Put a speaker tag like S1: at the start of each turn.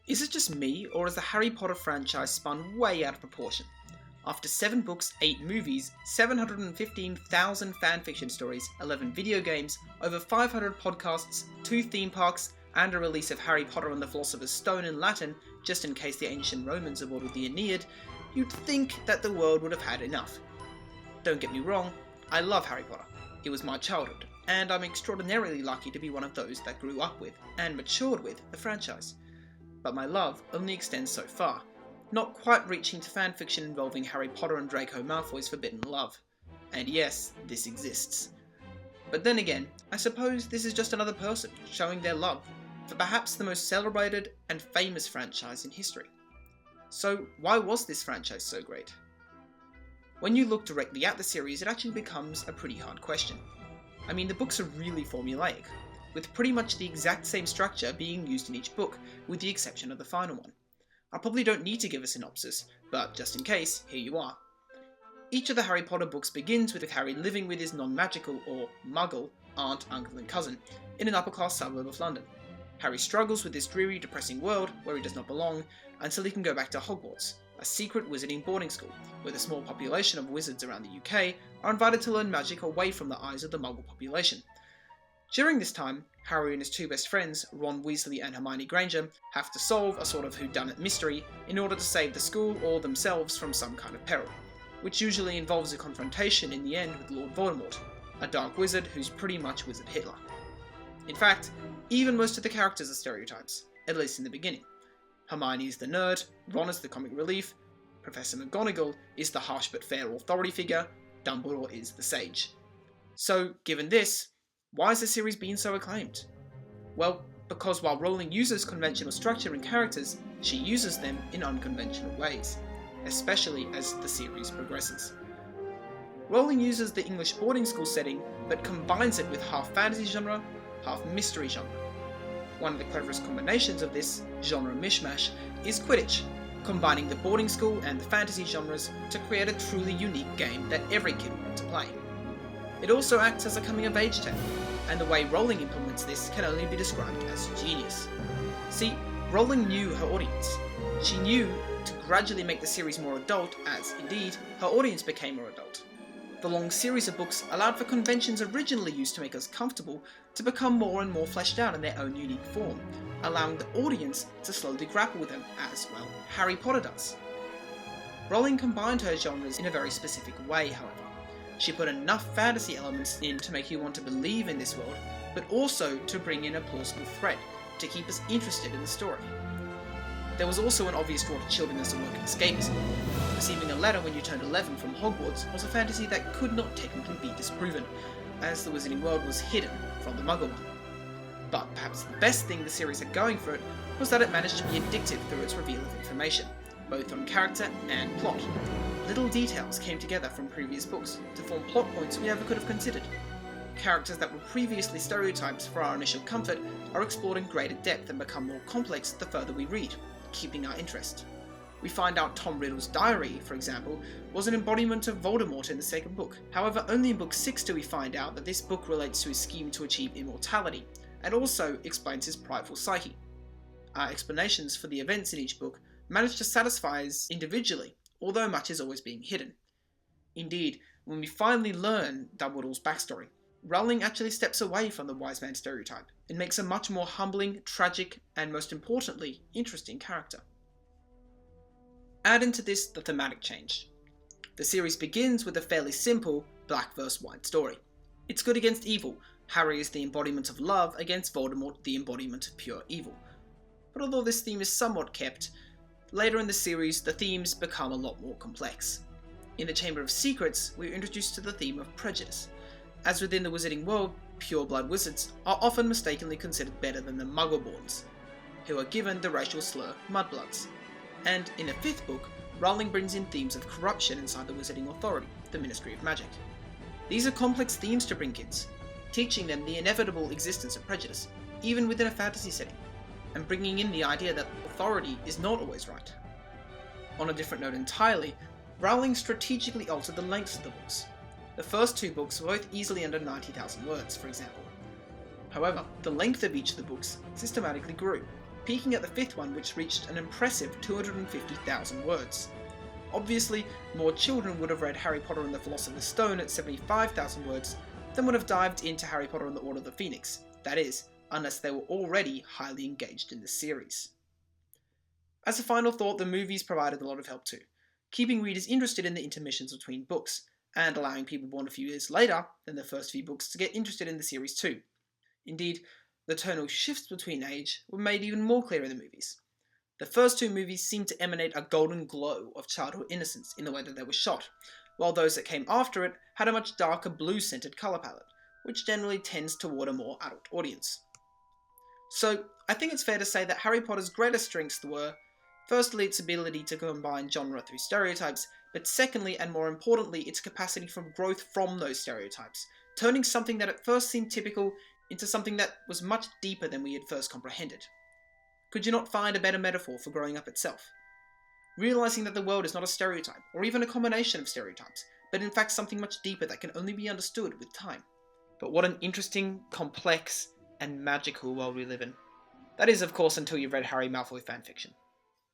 S1: Is it just me, or has the Harry Potter franchise spun way out of proportion? After 7 books, 8 movies, 715,000 fanfiction stories, 11 video games, over 500 podcasts, 2 theme parks, and a release of Harry Potter and the Philosopher's Stone in Latin, just in case the ancient Romans are bored with the Aeneid, you'd think that the world would have had enough. Don't get me wrong, I love Harry Potter. It was my childhood, and I'm extraordinarily lucky to be one of those that grew up with, and matured with, the franchise. But my love only extends so far, not quite reaching to fanfiction involving Harry Potter and Draco Malfoy's forbidden love. And yes, this exists. But then again, I suppose this is just another person showing their love for perhaps the most celebrated and famous franchise in history. So why was this franchise so great? When you look directly at the series, it actually becomes a pretty hard question. I mean, the books are really formulaic, with pretty much the exact same structure being used in each book, with the exception of the final one. I probably don't need to give a synopsis, but just in case, here you are. Each of the Harry Potter books begins with Harry living with his non-magical, or muggle, aunt, uncle and cousin, in an upper-class suburb of London. Harry struggles with this dreary, depressing world where he does not belong, until he can go back to Hogwarts, a secret wizarding boarding school, where the small population of wizards around the UK are invited to learn magic away from the eyes of the muggle population. During this time, Harry and his 2 best friends, Ron Weasley and Hermione Granger, have to solve a sort of whodunit mystery in order to save the school or themselves from some kind of peril, which usually involves a confrontation in the end with Lord Voldemort, a dark wizard who's pretty much Wizard Hitler. In fact, even most of the characters are stereotypes, at least in the beginning. Hermione is the nerd, Ron is the comic relief, Professor McGonagall is the harsh but fair authority figure, Dumbledore is the sage. So, given this, why has the series been so acclaimed? Well, because while Rowling uses conventional structure and characters, she uses them in unconventional ways, especially as the series progresses. Rowling uses the English boarding school setting, but combines it with half fantasy genre, half mystery genre. One of the cleverest combinations of this genre mishmash is Quidditch, combining the boarding school and the fantasy genres to create a truly unique game that every kid will want to play. It also acts as a coming-of-age tale, and the way Rowling implements this can only be described as genius. See, Rowling knew her audience. She knew to gradually make the series more adult as, indeed, her audience became more adult. The long series of books allowed for conventions originally used to make us comfortable to become more and more fleshed out in their own unique form, allowing the audience to slowly grapple with them as, well, Harry Potter does. Rowling combined her genres in a very specific way, however. She put enough fantasy elements in to make you want to believe in this world, but also to bring in a plausible thread to keep us interested in the story. There was also an obvious draw to children as a work of escapism. Receiving a letter when you turned 11 from Hogwarts was a fantasy that could not technically be disproven, as the wizarding world was hidden from the Muggle one. But perhaps the best thing the series had going for it was that it managed to be addictive through its reveal of information, both on character and plot. Little details came together from previous books to form plot points we never could have considered. Characters that were previously stereotypes for our initial comfort are explored in greater depth and become more complex the further we read, keeping our interest. We find out Tom Riddle's diary, for example, was an embodiment of Voldemort in the second book. However, only in book 6 do we find out that this book relates to his scheme to achieve immortality, and also explains his prideful psyche. Our explanations for the events in each book manage to satisfy us individually, although much is always being hidden. Indeed, when we finally learn Dumbledore's backstory, Rowling actually steps away from the wise man stereotype and makes a much more humbling, tragic, and most importantly, interesting character. Add into this the thematic change. The series begins with a fairly simple black versus white story. It's good against evil. Harry is the embodiment of love against Voldemort, the embodiment of pure evil. But although this theme is somewhat kept, later in the series the themes become a lot more complex. In the Chamber of Secrets, we're introduced to the theme of prejudice. As within the wizarding world, pure-blood wizards are often mistakenly considered better than the Muggleborns, who are given the racial slur Mudbloods. And in the 5th book, Rowling brings in themes of corruption inside the Wizarding Authority, the Ministry of Magic. These are complex themes to bring kids, teaching them the inevitable existence of prejudice, even within a fantasy setting, and bringing in the idea that authority is not always right. On a different note entirely, Rowling strategically altered the lengths of the books. The first 2 books were both easily under 90,000 words, for example. However, the length of each of the books systematically grew, peaking at the fifth one, which reached an impressive 250,000 words. Obviously, more children would have read Harry Potter and the Philosopher's Stone at 75,000 words than would have dived into Harry Potter and the Order of the Phoenix, that is, unless they were already highly engaged in the series. As a final thought, the movies provided a lot of help too, keeping readers interested in the intermissions between books, and allowing people born a few years later than the first few books to get interested in the series too. Indeed, the tonal shifts between age were made even more clear in the movies. The first two movies seemed to emanate a golden glow of childhood innocence in the way that they were shot, while those that came after it had a much darker blue-scented colour palette, which generally tends toward a more adult audience. So, I think it's fair to say that Harry Potter's greatest strengths were, firstly, its ability to combine genre through stereotypes, but secondly, and more importantly, its capacity for growth from those stereotypes, turning something that at first seemed typical into something that was much deeper than we had first comprehended. Could you not find a better metaphor for growing up itself? Realising that the world is not a stereotype, or even a combination of stereotypes, but in fact something much deeper that can only be understood with time. But what an interesting, complex, and magical world we live in. That is, of course, until you've read Harry Malfoy fanfiction.